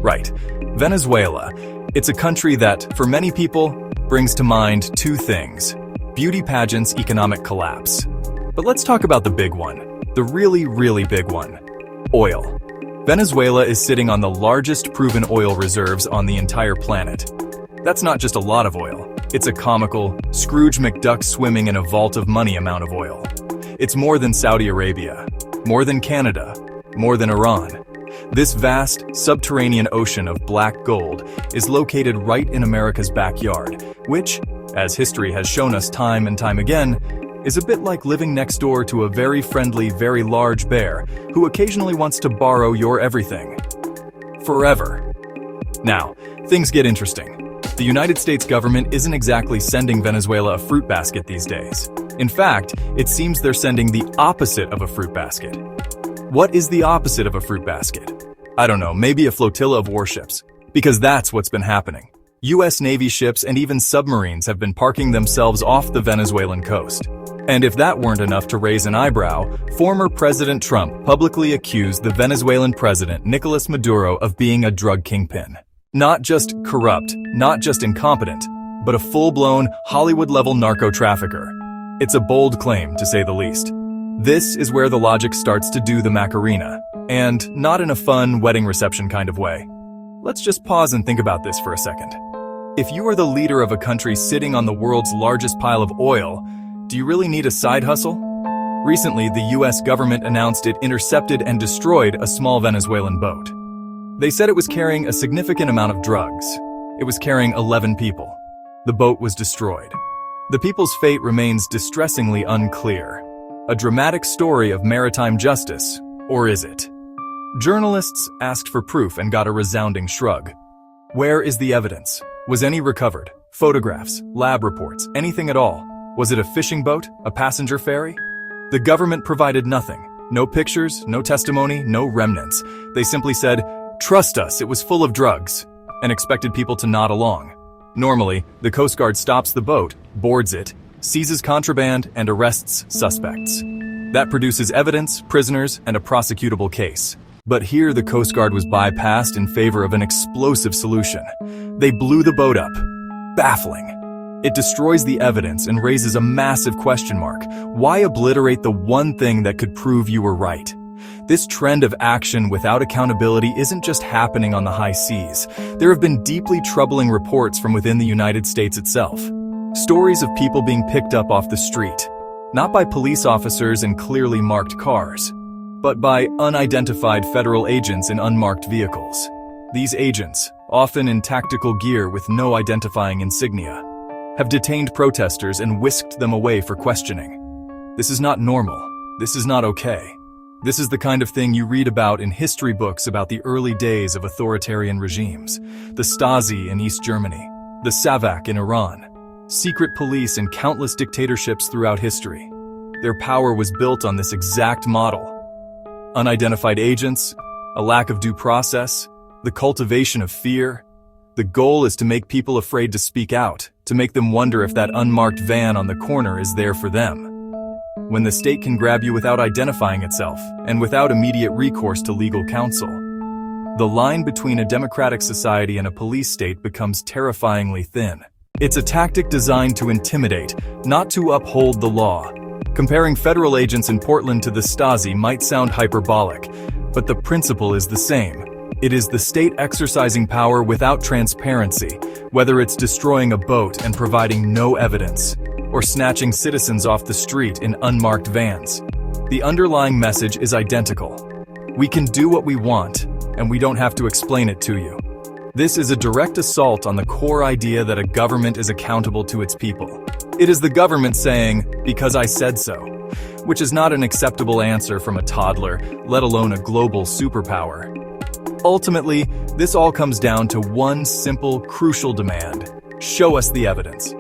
Right. Venezuela. It's a country that, for many people, brings to mind two things: beauty pageants, economic collapse. But let's talk about the big one. The really, really big one. Oil. Venezuela is sitting on the largest proven oil reserves on the entire planet. That's not just a lot of oil. It's a comical, Scrooge McDuck swimming in a vault of money amount of oil. It's more than Saudi Arabia, more than Canada, more than Iran. This vast, subterranean ocean of black gold is located right in America's backyard, which, as history has shown us time and time again, is a bit like living next door to a very friendly, very large bear who occasionally wants to borrow your everything. Forever. Now, things get interesting. The United States government isn't exactly sending Venezuela a fruit basket these days. In fact, it seems they're sending the opposite of a fruit basket. What is the opposite of a fruit basket? I don't know, maybe a flotilla of warships. Because that's what's been happening. U.S. Navy ships and even submarines have been parking themselves off the Venezuelan coast. And if that weren't enough to raise an eyebrow, former President Trump publicly accused the Venezuelan president Nicolas Maduro of being a drug kingpin. Not just corrupt, not just incompetent, but a full-blown Hollywood-level narco-trafficker. It's a bold claim, to say the least. This is where the logic starts to do the Macarena, and not in a fun wedding reception kind of way. Let's just pause and think about this for a second. If you are the leader of a country sitting on the world's largest pile of oil, do you really need a side hustle? Recently, the US government announced it intercepted and destroyed a small Venezuelan boat. They said it was carrying a significant amount of drugs. It was carrying 11 people. The boat was destroyed. The people's fate remains distressingly unclear. A dramatic story of maritime justice, or is it? Journalists asked for proof and got a resounding shrug. Where is the evidence? Was any recovered? Photographs, lab reports, anything at all? Was it a fishing boat? A passenger ferry? The government provided nothing. No pictures, no testimony, no remnants. They simply said, "Trust us, it was full of drugs," and expected people to nod along. Normally, the Coast Guard stops the boat, boards it, seizes contraband, and arrests suspects. That produces evidence, prisoners, and a prosecutable case. But here the Coast Guard was bypassed in favor of an explosive solution. They blew the boat up. Baffling. It destroys the evidence and raises a massive question mark. Why obliterate the one thing that could prove you were right? This trend of action without accountability isn't just happening on the high seas. There have been deeply troubling reports from within the United States itself. Stories of people being picked up off the street, not by police officers in clearly marked cars, but by unidentified federal agents in unmarked vehicles. These agents, often in tactical gear with no identifying insignia, have detained protesters and whisked them away for questioning. This is not normal. This is not okay. This is the kind of thing you read about in history books about the early days of authoritarian regimes, the Stasi in East Germany, the Savak in Iran, secret police in countless dictatorships throughout history. Their power was built on this exact model. Unidentified agents, a lack of due process, the cultivation of fear. The goal is to make people afraid to speak out, to make them wonder if that unmarked van on the corner is there for them. When the state can grab you without identifying itself, and without immediate recourse to legal counsel, the line between a democratic society and a police state becomes terrifyingly thin. It's a tactic designed to intimidate, not to uphold the law. Comparing federal agents in Portland to the Stasi might sound hyperbolic, but the principle is the same. It is the state exercising power without transparency, whether it's destroying a boat and providing no evidence, or snatching citizens off the street in unmarked vans. The underlying message is identical. We can do what we want, and we don't have to explain it to you. This is a direct assault on the core idea that a government is accountable to its people. It is the government saying, "Because I said so," which is not an acceptable answer from a toddler, let alone a global superpower. Ultimately, this all comes down to one simple, crucial demand: show us the evidence.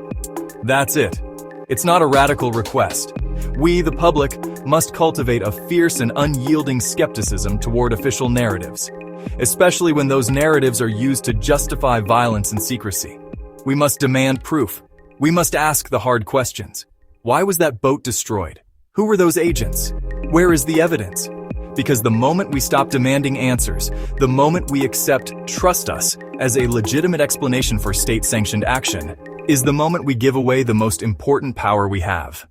That's it. It's not a radical request. We, the public, must cultivate a fierce and unyielding skepticism toward official narratives, especially when those narratives are used to justify violence and secrecy. We must demand proof. We must ask the hard questions. Why was that boat destroyed? Who were those agents? Where is the evidence? Because the moment we stop demanding answers, the moment we accept "trust us" as a legitimate explanation for state-sanctioned action, is the moment we give away the most important power we have.